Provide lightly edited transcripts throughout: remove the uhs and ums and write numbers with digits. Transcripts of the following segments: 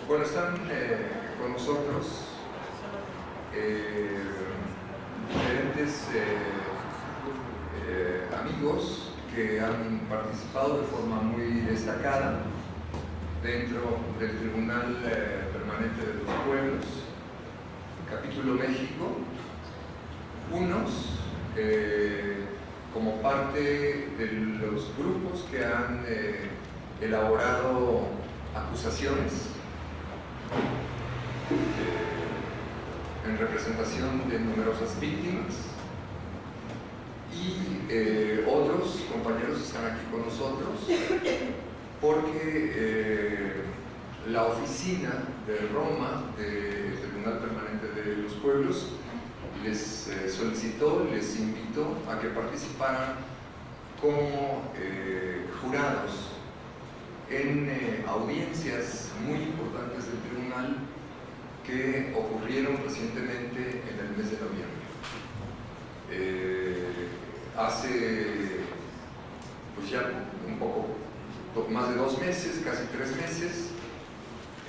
Bueno, están con nosotros diferentes amigos que han participado de forma muy destacada dentro del Tribunal Permanente de los Pueblos, Capítulo México, unos como parte de los grupos que han elaborado acusaciones en representación de numerosas víctimas, y otros compañeros están aquí con nosotros porque la oficina de Roma del Tribunal Permanente de los Pueblos les solicitó, les invitó a que participaran como jurados en audiencias muy importantes del tribunal que ocurrieron recientemente en el mes de noviembre. Hace pues ya un poco más de 2 meses, casi 3 meses,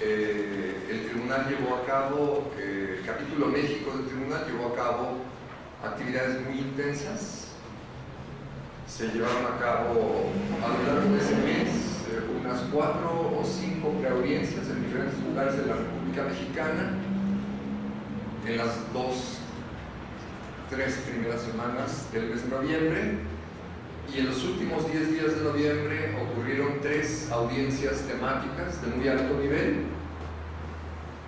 el tribunal llevó a cabo, el Capítulo México del tribunal llevó a cabo actividades muy intensas. Se llevaron a cabo a lo largo de ese mes unas 4 o 5 preaudiencias en diferentes lugares de la República Mexicana en las 3 primeras semanas del mes de noviembre, y en los últimos 10 días de noviembre ocurrieron 3 audiencias temáticas de muy alto nivel.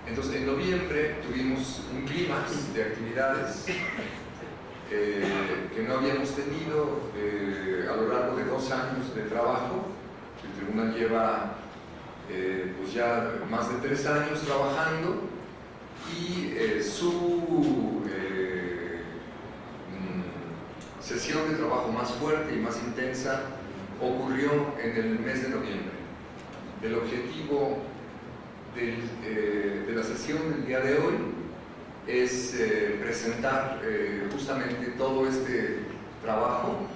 Entonces, en noviembre tuvimos un clímax de actividades que no habíamos tenido a lo largo de 2 años de trabajo. El tribunal lleva pues ya más de 3 años trabajando, y su sesión de trabajo más fuerte y más intensa ocurrió en el mes de noviembre. El objetivo de la sesión del día de hoy es presentar justamente todo este trabajo,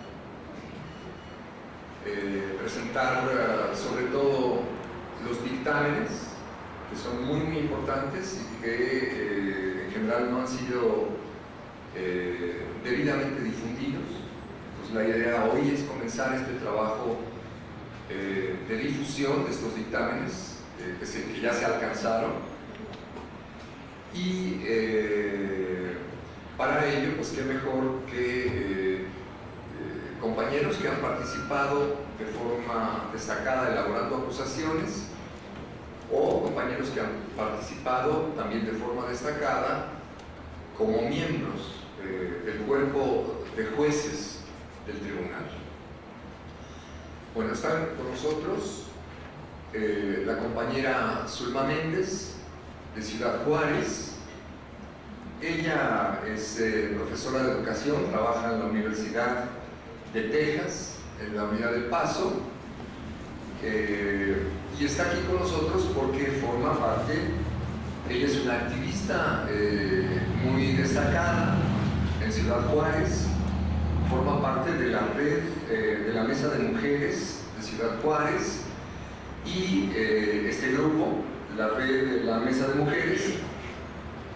presentar sobre todo los dictámenes, que son muy importantes y que en general no han sido debidamente difundidos. Entonces, la idea hoy es comenzar este trabajo de difusión de estos dictámenes que ya se alcanzaron, y para ello, pues qué mejor que compañeros que han participado de forma destacada elaborando acusaciones, o compañeros que han participado también de forma destacada como miembros del cuerpo de jueces del tribunal. Bueno, están con nosotros la compañera Zulma Méndez, de Ciudad Juárez. Ella es profesora de educación, trabaja en la Universidad de Texas, en la Unidad del Paso, y está aquí con nosotros porque forma parte, ella es una activista muy destacada en Ciudad Juárez, forma parte de la red de la Mesa de Mujeres de Ciudad Juárez, y este grupo, la red de la Mesa de Mujeres,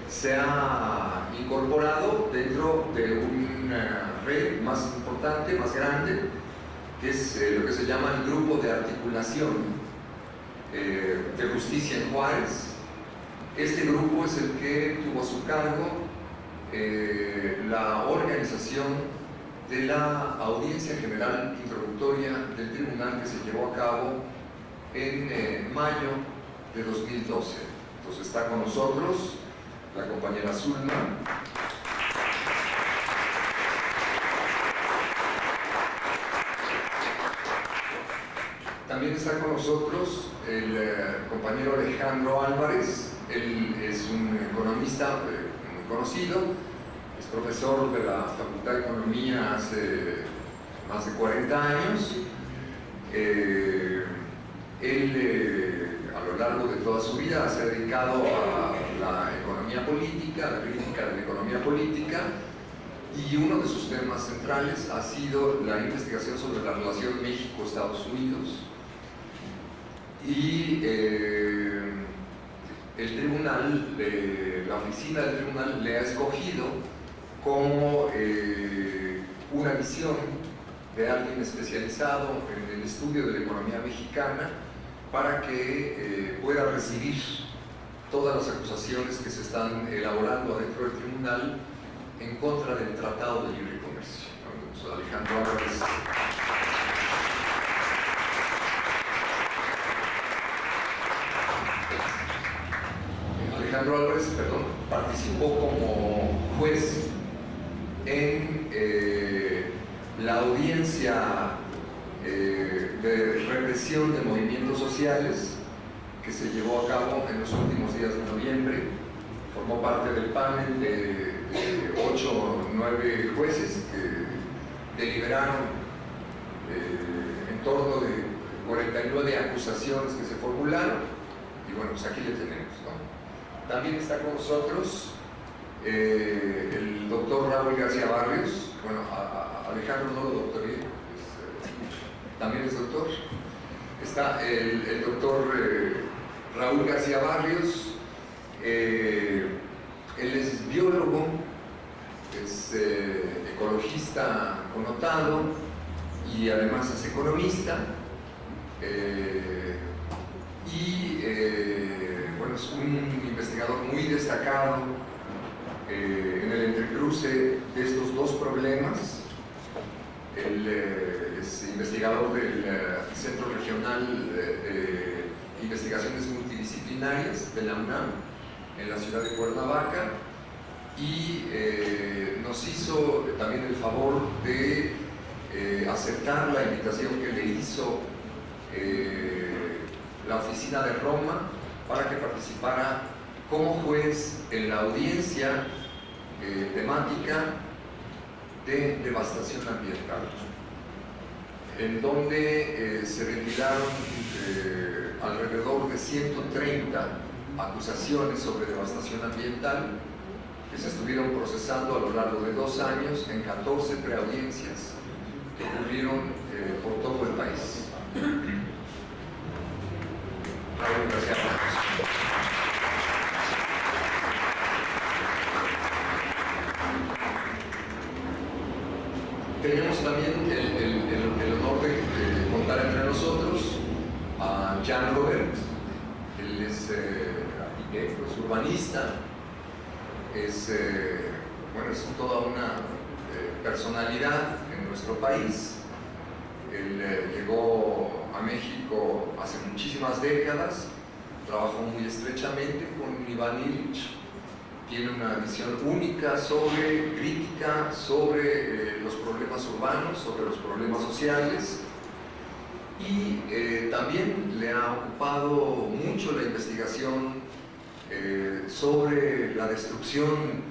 se ha incorporado dentro de una red más importante, más grande, que es lo que se llama el Grupo de Articulación de Justicia en Juárez. Este grupo es el que tuvo a su cargo la organización de la audiencia general introductoria del tribunal, que se llevó a cabo en mayo de 2012. Entonces está con nosotros la compañera Zulma. También está con nosotros el compañero Alejandro Álvarez. Él es un economista muy conocido, es profesor de la Facultad de Economía hace más de 40 años. Él a lo largo de toda su vida se ha dedicado a la economía política, a la crítica de la economía política, y uno de sus temas centrales ha sido la investigación sobre la relación México-Estados Unidos. Y el tribunal, la oficina del tribunal le ha escogido como una visión de alguien especializado en el estudio de la economía mexicana para que pueda recibir todas las acusaciones que se están elaborando adentro del tribunal en contra del Tratado de Libre Comercio. Alejandro Álvarez. Alejandro Álvarez, participó como juez en la audiencia de represión de movimientos sociales que se llevó a cabo en los últimos días de noviembre. Formó parte del panel de 8 o 9 jueces que deliberaron en torno de 49 acusaciones que se formularon, y bueno, pues aquí le tenemos, ¿no? También está con nosotros el doctor Raúl García Barrios. Bueno, Alejandro no lo doctoré, también es doctor. Está el doctor Raúl García Barrios. Él es biólogo, es ecologista connotado y además es economista. Bueno, es un investigador muy destacado en el entrecruce de estos dos problemas. Él es investigador del Centro Regional de Investigaciones Multidisciplinarias de la UNAM en la ciudad de Cuernavaca, y nos hizo también el favor de aceptar la invitación que le hizo la oficina de Roma para que participara como juez en la audiencia temática de devastación ambiental, en donde se ventilaron alrededor de 130 acusaciones sobre devastación ambiental que se estuvieron procesando a lo largo de 2 años en 14 preaudiencias que ocurrieron por todo el país. Raúl, gracias. Tenemos también el honor de contar entre nosotros a Jan Robert. Él es arquitecto, es urbanista, es toda una personalidad en nuestro país. Él llegó a México hace muchísimas décadas, trabajó muy estrechamente con Iván Illich, tiene una visión única crítica sobre los problemas urbanos, sobre los problemas sociales, y también le ha ocupado mucho la investigación sobre la destrucción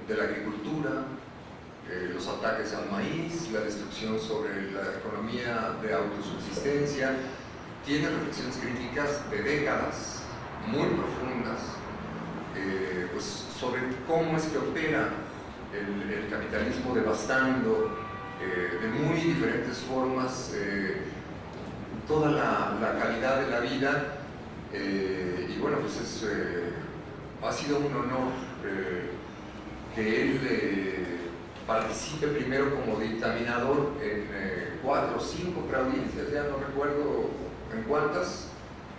de la agricultura, los ataques al maíz, la destrucción sobre la economía de autosubsistencia. Tiene reflexiones críticas de décadas muy profundas sobre cómo es que opera el capitalismo devastando de muy diferentes formas toda la calidad de la vida. Y bueno, pues ha sido un honor que él participe primero como dictaminador en 4 o 5 preaudiencias, ya no recuerdo en cuántas.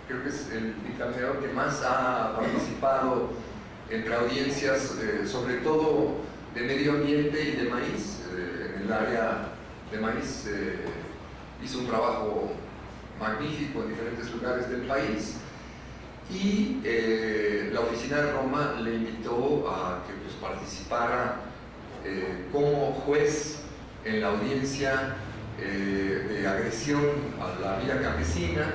Creo que es el dictaminador que más ha participado en preaudiencias, sobre todo de medio ambiente y de maíz. En el área de maíz hizo un trabajo magnífico en diferentes lugares del país, y la oficina de Roma le invitó a que participara como juez en la audiencia de agresión a la vida campesina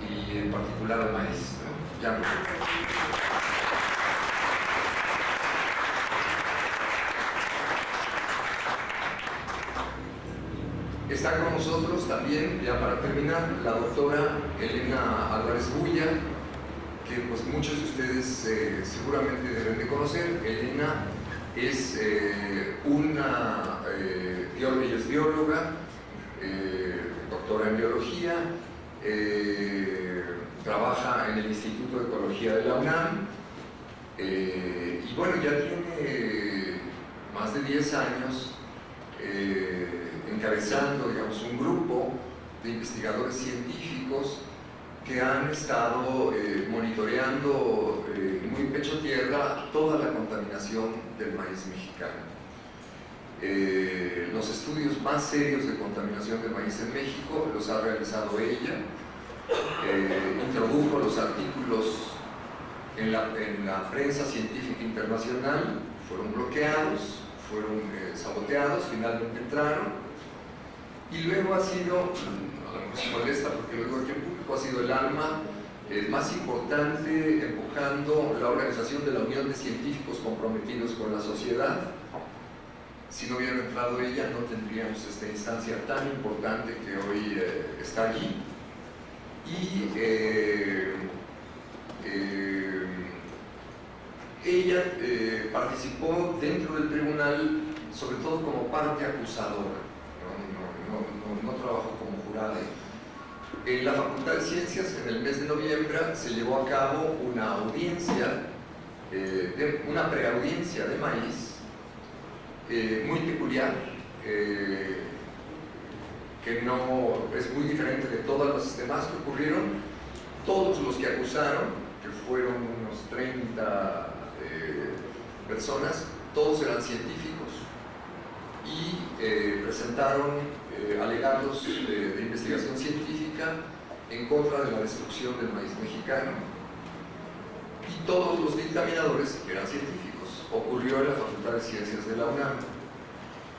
y en particular al maíz, ¿no? Ya no. Está con nosotros también, ya para terminar, la doctora Elena Álvarez Bulla, que pues muchos de ustedes seguramente deben de conocer. Elena es ella es bióloga, doctora en biología, trabaja en el Instituto de Ecología de la UNAM, y bueno, ya tiene más de 10 años encabezando, digamos, un grupo de investigadores científicos que han estado monitoreando muy pecho tierra toda la contaminación del maíz mexicano. Los estudios más serios de contaminación del maíz en México los ha realizado ella. Introdujo los artículos en la prensa científica internacional, fueron bloqueados, fueron saboteados, finalmente entraron, y luego ha sido, a lo mejor se molesta porque lo digo aquí en público, ha sido el alma más importante empujando la organización de la Unión de Científicos Comprometidos con la Sociedad. Si no hubiera entrado ella, no tendríamos esta instancia tan importante que hoy está allí. Y ella participó dentro del tribunal, sobre todo como parte acusadora, no trabajó como jurada. En la Facultad de Ciencias, en el mes de noviembre, se llevó a cabo una audiencia, una preaudiencia de maíz, muy peculiar, que no es muy diferente de todas las demás que ocurrieron. Todos los que acusaron, que fueron unos 30 personas, todos eran científicos y presentaron alegatos de investigación científica en contra de la destrucción del maíz mexicano, y todos los dictaminadores eran científicos. Ocurrió en la Facultad de Ciencias de la UNAM.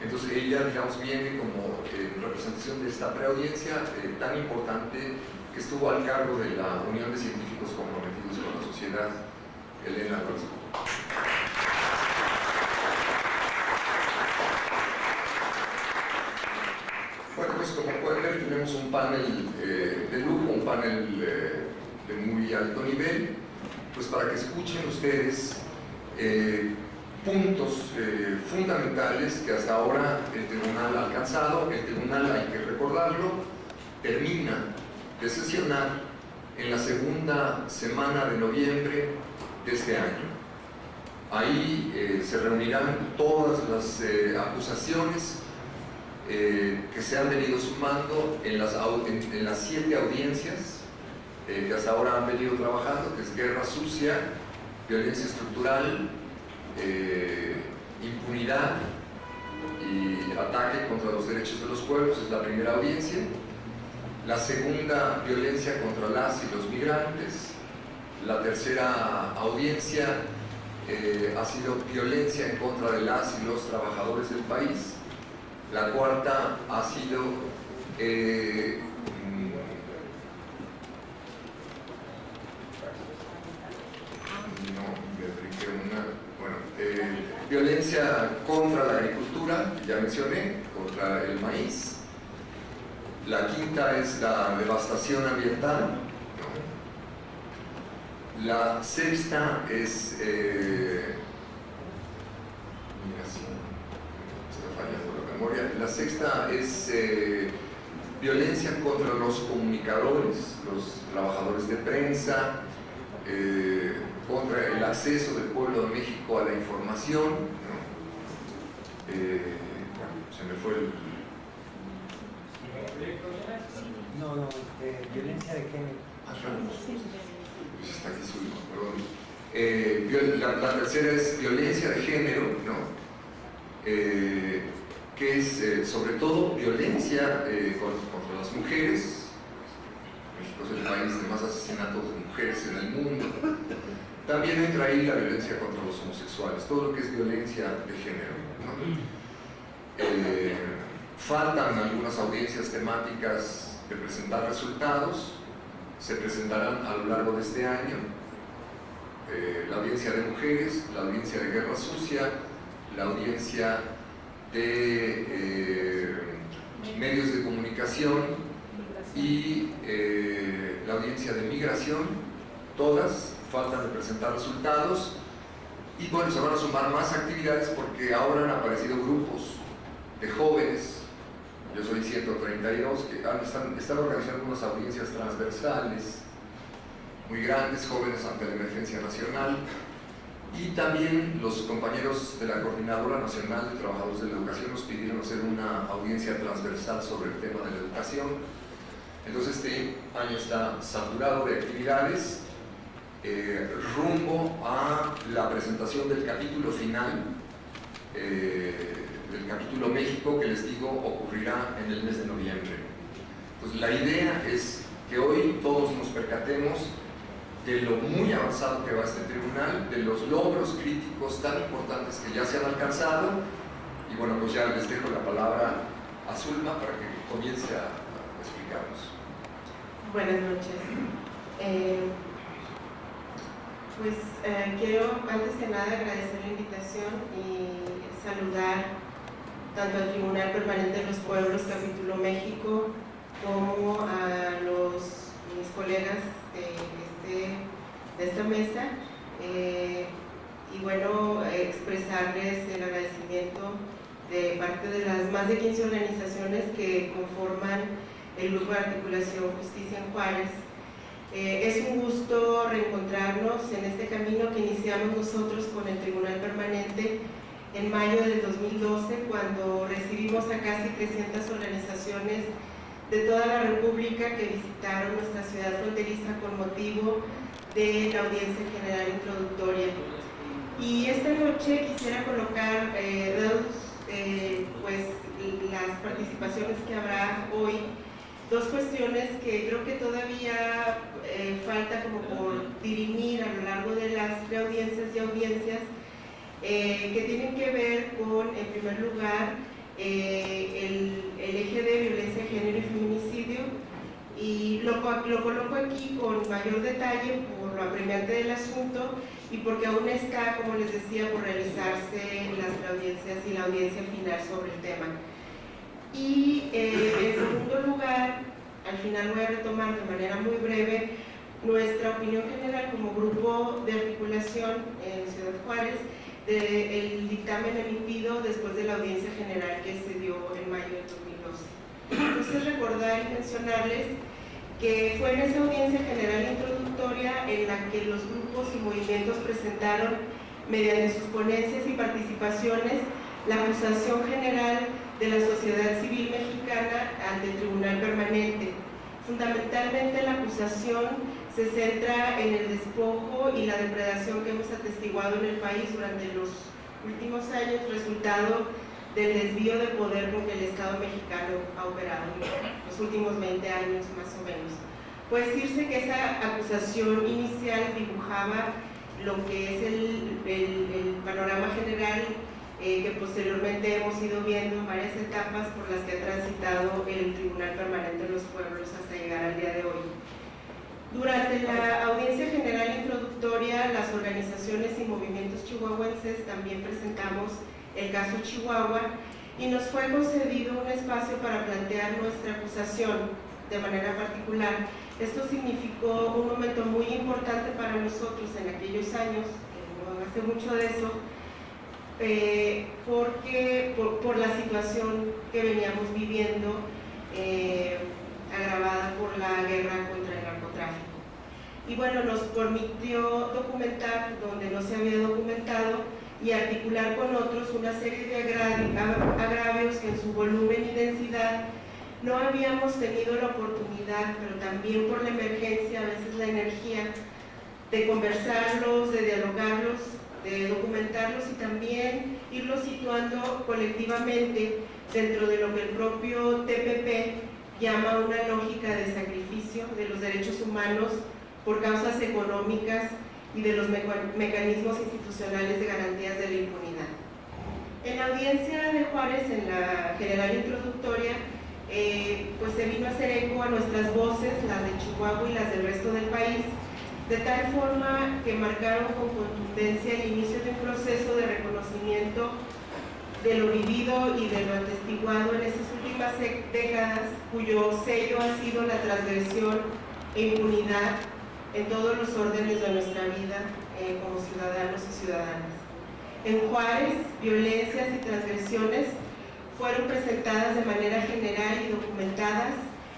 Entonces ella, digamos, viene como en representación de esta preaudiencia tan importante, que estuvo al cargo de la Unión de Científicos Comprometidos con la Sociedad, Elena Rosco. Bueno, pues como pueden ver, tenemos un panel de lujo, un panel de muy alto nivel, pues para que escuchen ustedes puntos fundamentales que hasta ahora el tribunal ha alcanzado. El tribunal, hay que recordarlo, termina de sesionar en la segunda semana de noviembre de este año. Ahí se reunirán todas las acusaciones que se han venido sumando en las 7 audiencias que hasta ahora han venido trabajando, que es guerra sucia, violencia estructural, impunidad y ataque contra los derechos de los pueblos. Es la primera audiencia. La segunda, violencia contra las y los migrantes. La tercera audiencia ha sido violencia en contra de las y los trabajadores del país. La cuarta ha sido violencia contra la agricultura, ya mencioné, contra el maíz. La quinta es la devastación ambiental, ¿no? La sexta es la sexta es violencia contra los comunicadores, los trabajadores de prensa, contra el acceso del pueblo de México a la información, ¿no? Bueno, se me fue el... violencia de género. Pues está aquí su... perdón. La tercera es violencia de género, ¿no? Que es sobre todo violencia contra las mujeres. México es el país de más asesinatos de mujeres en el mundo. También entra ahí la violencia contra los homosexuales, todo lo que es violencia de género, ¿no? Faltan algunas audiencias temáticas de presentar resultados, se presentarán a lo largo de este año. La audiencia de mujeres, la audiencia de guerra sucia, la audiencia de medios de comunicación y la audiencia de migración. Todas faltan de presentar resultados, y bueno, se van a sumar más actividades porque ahora han aparecido grupos de jóvenes. Yo soy 132 que están organizando unas audiencias transversales muy grandes, Jóvenes ante la Emergencia Nacional, y también los compañeros de la Coordinadora Nacional de Trabajadores de la Educación nos pidieron hacer una audiencia transversal sobre el tema de la educación. Entonces este año está saturado de actividades rumbo a la presentación del capítulo final, del capítulo México, que les digo ocurrirá en el mes de noviembre. Entonces la idea es que hoy todos nos percatemos de lo muy avanzado que va este tribunal, de los logros críticos tan importantes que ya se han alcanzado, y bueno, pues ya les dejo la palabra a Zulma para que comience a explicarnos. Buenas noches. Quiero antes que nada agradecer la invitación y saludar tanto al Tribunal Permanente de los Pueblos, Capítulo México, como a mis colegas de esta mesa, y bueno, expresarles el agradecimiento de parte de las más de 15 organizaciones que conforman el Grupo de Articulación Justicia en Juárez. Es un gusto reencontrarnos en este camino que iniciamos nosotros con el Tribunal Permanente en mayo del 2012, cuando recibimos a casi 300 organizaciones de toda la República que visitaron nuestra ciudad fronteriza con motivo de la audiencia general introductoria. Y esta noche quisiera colocar las participaciones que habrá hoy, dos cuestiones que creo que todavía falta como por dirimir a lo largo de las preaudiencias y audiencias, que tienen que ver con, en primer lugar, el eje de violencia de género y feminicidio, y lo coloco aquí con mayor detalle por lo apremiante del asunto y porque aún está, como les decía, por realizarse las preaudiencias y la audiencia final sobre el tema. Y en segundo lugar, al final voy a retomar de manera muy breve nuestra opinión general como grupo de articulación en Ciudad Juárez del dictamen emitido después de la audiencia general que se dio en mayo de 2012. Entonces, recordar y mencionarles que fue en esa audiencia general introductoria en la que los grupos y movimientos presentaron, mediante sus ponencias y participaciones, la acusación general de la sociedad civil mexicana ante el Tribunal Permanente. Fundamentalmente, la acusación se centra en el despojo y la depredación que hemos atestiguado en el país durante los últimos años, resultado del desvío de poder con que el Estado mexicano ha operado en los últimos 20 años más o menos. Puede decirse que esa acusación inicial dibujaba lo que es el panorama general que posteriormente hemos ido viendo en varias etapas por las que ha transitado el Tribunal Permanente de los Pueblos hasta llegar al día de hoy. Durante la audiencia general introductoria, las organizaciones y movimientos chihuahuenses también presentamos el caso Chihuahua y nos fue concedido un espacio para plantear nuestra acusación de manera particular. Esto significó un momento muy importante para nosotros en aquellos años, no hace mucho de eso, por la situación que veníamos viviendo, agravada por la guerra contra el narcotráfico. Y bueno, nos permitió documentar donde no se había documentado y articular con otros una serie de agravios que en su volumen y densidad no habíamos tenido la oportunidad, pero también por la emergencia, a veces la energía, de conversarlos, de dialogarlos, de documentarlos y también irlos situando colectivamente dentro de lo que el propio TPP llama una lógica de sacrificio de los derechos humanos por causas económicas y de los mecanismos institucionales de garantías de la impunidad. En la audiencia de Juárez, en la general introductoria, pues se vino a hacer eco a nuestras voces, las de Chihuahua y las del resto del país, de tal forma que marcaron con contundencia el inicio de un proceso de reconocimiento de lo vivido y de lo atestiguado en estas últimas décadas, cuyo sello ha sido la transgresión e impunidad en todos los órdenes de nuestra vida como ciudadanos y ciudadanas. En Juárez, violencias y transgresiones fueron presentadas de manera general y documentadas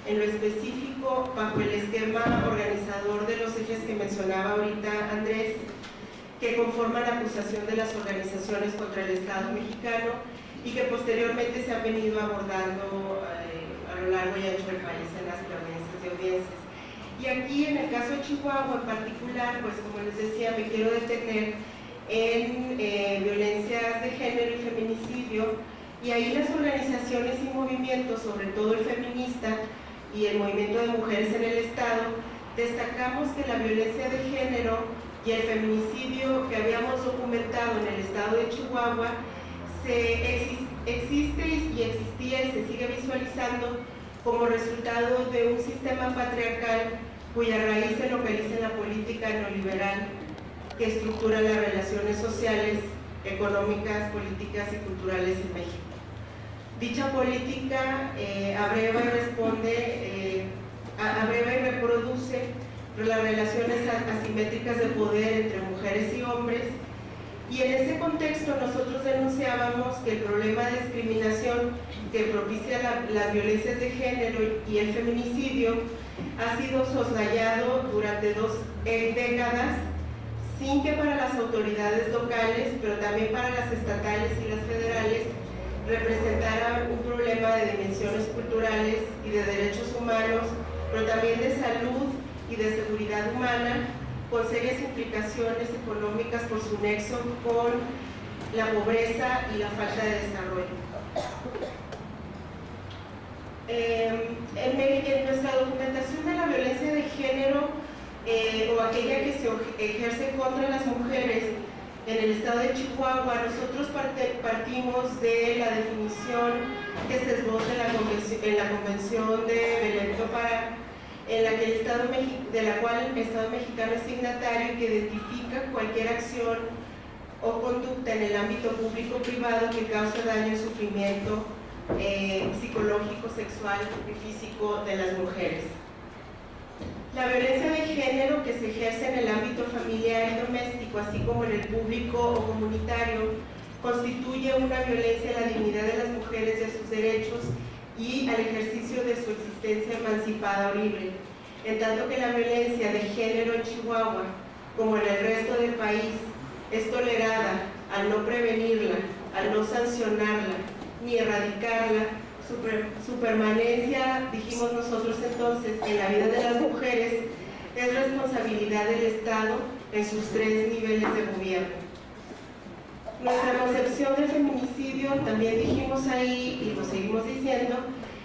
en lo específico bajo el esquema organizador de los ejes que mencionaba ahorita Andrés, que conforman la acusación de las organizaciones contra el Estado mexicano y que posteriormente se han venido abordando a lo largo y ancho del país en las audiencias y audiencias. Y aquí, en el caso de Chihuahua en particular, pues como les decía, me quiero detener en violencias de género y feminicidio, y ahí las organizaciones y movimientos, sobre todo el feminista y el movimiento de mujeres en el Estado, destacamos que la violencia de género y el feminicidio que habíamos documentado en el Estado de Chihuahua existe y existía y se sigue visualizando como resultado de un sistema patriarcal cuya raíz se localiza en la política neoliberal que estructura las relaciones sociales, económicas, políticas y culturales en México. Dicha política abreva y reproduce las relaciones asimétricas de poder entre mujeres y hombres, y en ese contexto nosotros denunciábamos que el problema de discriminación que propicia las violencias de género y el feminicidio ha sido soslayado durante 2 décadas, sin que para las autoridades locales, pero también para las estatales y las federales, representara un problema de dimensiones culturales y de derechos humanos, pero también de salud y de seguridad humana, con serias implicaciones económicas por su nexo con la pobreza y la falta de desarrollo. En nuestra documentación de la violencia de género o aquella que se ejerce contra las mujeres en el estado de Chihuahua, nosotros partimos de la definición que se esboza en la Convención de Belém do Pará, de la cual el Estado mexicano es signatario y que identifica cualquier acción o conducta en el ámbito público-privado que cause daño y sufrimiento psicológico, sexual y físico de las mujeres. La violencia de género que se ejerce en el ámbito familiar y doméstico, así como en el público o comunitario, constituye una violencia a la dignidad de las mujeres y a sus derechos y al ejercicio de su existencia emancipada o libre, en tanto que la violencia de género en Chihuahua, como en el resto del país, es tolerada al no prevenirla, al no sancionarla, ni erradicarla. Su permanencia, dijimos nosotros entonces, en la vida de las mujeres es responsabilidad del Estado en sus 3 niveles de gobierno. Nuestra concepción del feminicidio, también dijimos ahí y lo seguimos diciendo,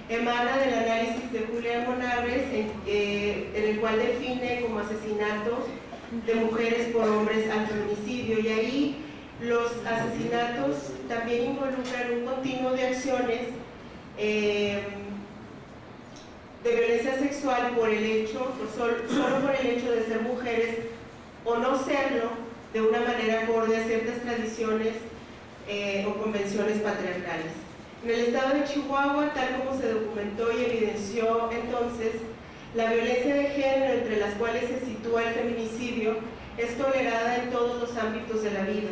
emana del análisis de Julia Monarres, en el cual define como asesinato de mujeres por hombres al feminicidio, y ahí los asesinatos también involucran un continuo de acciones de violencia sexual por el hecho, solo por el hecho de ser mujeres o no serlo, de una manera acorde a ciertas tradiciones o convenciones patriarcales. En el estado de Chihuahua, tal como se documentó y evidenció entonces, la violencia de género, entre las cuales se sitúa el feminicidio, es tolerada en todos los ámbitos de la vida.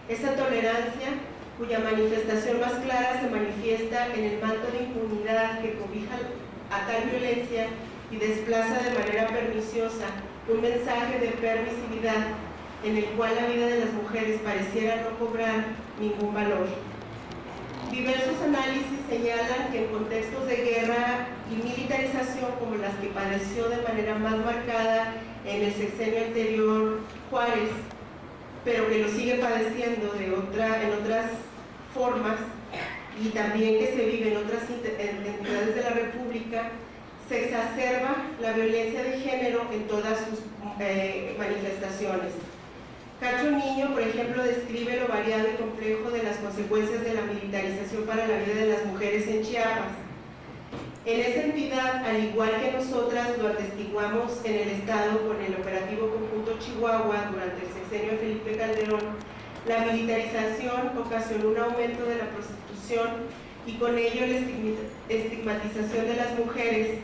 Esa tolerancia, cuya manifestación más clara se manifiesta en el manto de impunidad que cobija a tal violencia y desplaza de manera perniciosa un mensaje de permisividad en el cual la vida de las mujeres pareciera no cobrar ningún valor. Diversos análisis señalan que en contextos de guerra y militarización como las que padeció de manera más marcada en el sexenio anterior Juárez, pero que lo sigue padeciendo en otras formas, y también que se vive en otras entidades de la República, se exacerba la violencia de género en todas sus manifestaciones. Cacho Niño, por ejemplo, describe lo variado y complejo de las consecuencias de la militarización para la vida de las mujeres en Chiapas. En esa entidad, al igual que nosotras lo atestiguamos en el Estado con el Operativo Conjunto Chihuahua durante el sexenio de Felipe Calderón, la militarización ocasionó un aumento de la prostitución y con ello la estigmatización de las mujeres.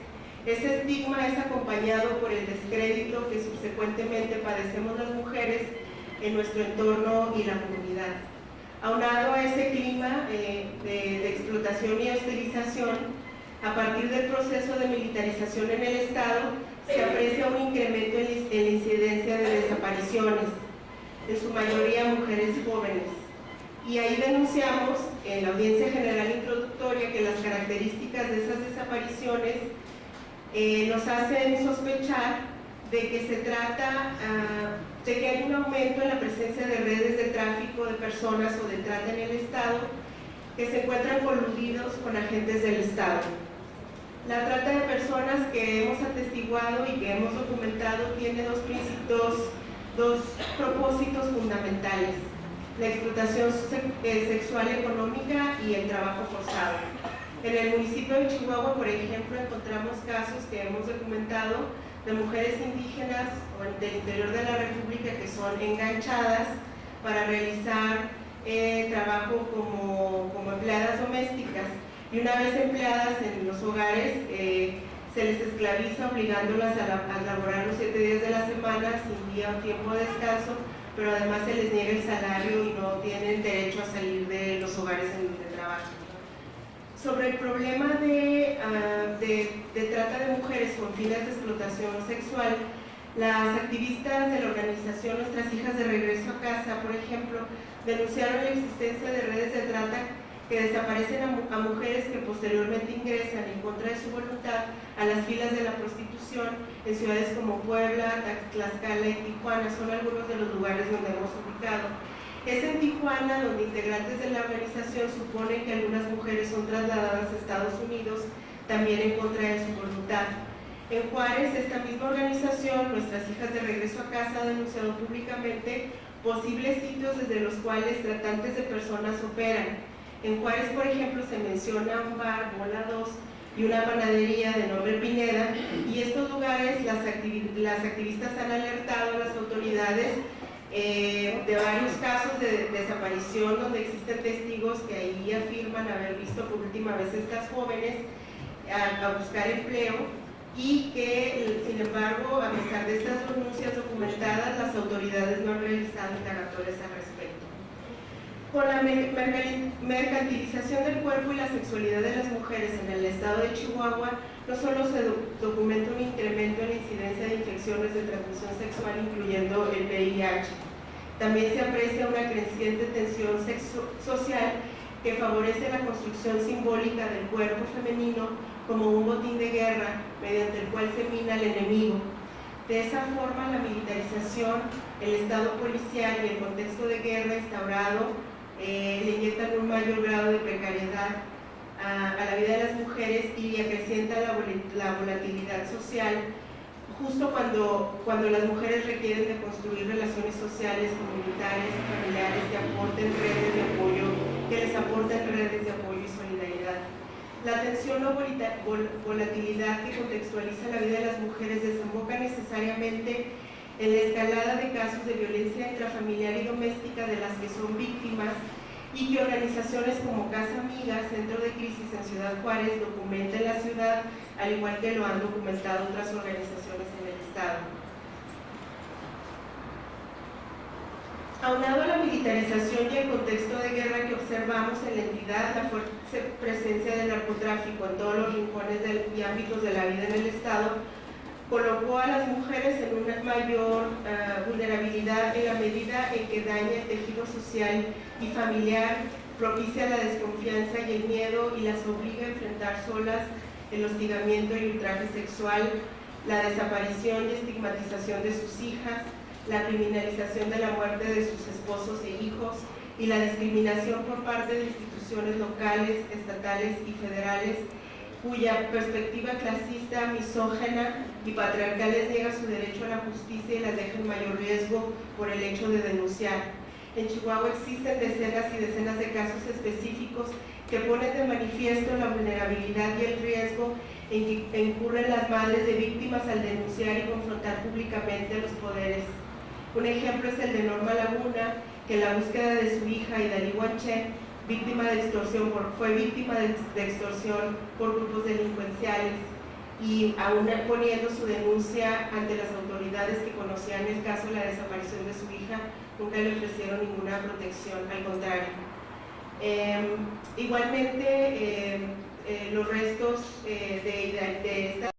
Ese estigma es acompañado por el descrédito que subsecuentemente padecemos las mujeres en nuestro entorno y la comunidad. Aunado a ese clima de explotación y hostilización, A partir del proceso de militarización en el Estado, se aprecia un incremento en la incidencia de desapariciones, en su mayoría mujeres jóvenes. Y ahí denunciamos en la audiencia general introductoria que las características de esas desapariciones nos hacen sospechar de que se trata de que hay un aumento en la presencia de redes de tráfico de personas o de trata en el Estado que se encuentran coludidos con agentes del Estado. La trata de personas que hemos atestiguado y que hemos documentado tiene dos propósitos fundamentales: la explotación sexual económica y el trabajo forzado. En el municipio de Chihuahua, por ejemplo, encontramos casos que hemos documentado de mujeres indígenas o del interior de la República que son enganchadas para realizar trabajo como empleadas domésticas, y una vez empleadas en los hogares se les esclaviza obligándolas a laborar los 7 días de la semana sin día o tiempo de descanso, pero además se les niega el salario y no tienen derecho a salir de los hogares en donde trabajan. Sobre el problema de trata de mujeres con fines de explotación sexual, las activistas de la organización Nuestras Hijas de Regreso a Casa, por ejemplo, denunciaron la existencia de redes de trata que desaparecen a mujeres que posteriormente ingresan en contra de su voluntad a las filas de la prostitución en ciudades como Puebla, Tlaxcala y Tijuana. Son algunos de los lugares donde hemos ubicado. Es en Tijuana donde integrantes de la organización suponen que algunas mujeres son trasladadas a Estados Unidos también en contra de su voluntad. En Juárez, esta misma organización, Nuestras Hijas de Regreso a Casa, ha denunciado públicamente posibles sitios desde los cuales tratantes de personas operan. En Juárez, por ejemplo, se menciona un bar, Bola 2, y una panadería de nombre Pineda, y estos lugares las activistas han alertado a las autoridades de varios casos de desaparición donde existen testigos que ahí afirman haber visto por última vez a estas jóvenes a buscar empleo, y que, sin embargo, a pesar de estas denuncias documentadas, las autoridades no han realizado indagatorias al respecto. Con la mercantilización del cuerpo y la sexualidad de las mujeres en el estado de Chihuahua, no solo se documenta un incremento en la incidencia de infecciones de transmisión sexual, incluyendo el VIH, también se aprecia una creciente tensión social que favorece la construcción simbólica del cuerpo femenino como un botín de guerra mediante el cual se mina al enemigo. De esa forma, la militarización, el estado policial y el contexto de guerra instaurado le inyectan un mayor grado de precariedad a la vida de las mujeres y acrecienta la volatilidad social, justo cuando las mujeres requieren de construir relaciones sociales, comunitarias y familiares que aporten redes de apoyo, que les aporten redes de apoyo y solidaridad. La tensión o volatilidad que contextualiza la vida de las mujeres desemboca necesariamente en la escalada de casos de violencia intrafamiliar y doméstica de las que son víctimas, y que organizaciones como Casa Amiga, Centro de Crisis en Ciudad Juárez, documentan la ciudad, al igual que lo han documentado otras organizaciones en el estado. Aunado a la militarización y el contexto de guerra que observamos en la entidad, la fuerte presencia del narcotráfico en todos los rincones y ámbitos de la vida en el estado colocó a las mujeres en una mayor vulnerabilidad en la medida en que daña el tejido social y familiar, propicia la desconfianza y el miedo y las obliga a enfrentar solas el hostigamiento y ultraje sexual, la desaparición y estigmatización de sus hijas, la criminalización de la muerte de sus esposos e hijos y la discriminación por parte de instituciones locales, estatales y federales, cuya perspectiva clasista, misógena y patriarcal les niega su derecho a la justicia y las deja en mayor riesgo por el hecho de denunciar. En Chihuahua existen decenas y decenas de casos específicos que ponen de manifiesto la vulnerabilidad y el riesgo en que incurren las madres de víctimas al denunciar y confrontar públicamente a los poderes. Un ejemplo es el de Norma Laguna, que en la búsqueda de su hija Idalí Guanché, fue víctima de extorsión por grupos delincuenciales, y aún poniendo su denuncia ante las autoridades que conocían el caso de la desaparición de su hija, nunca le ofrecieron ninguna protección, al contrario. Igualmente, los restos de esta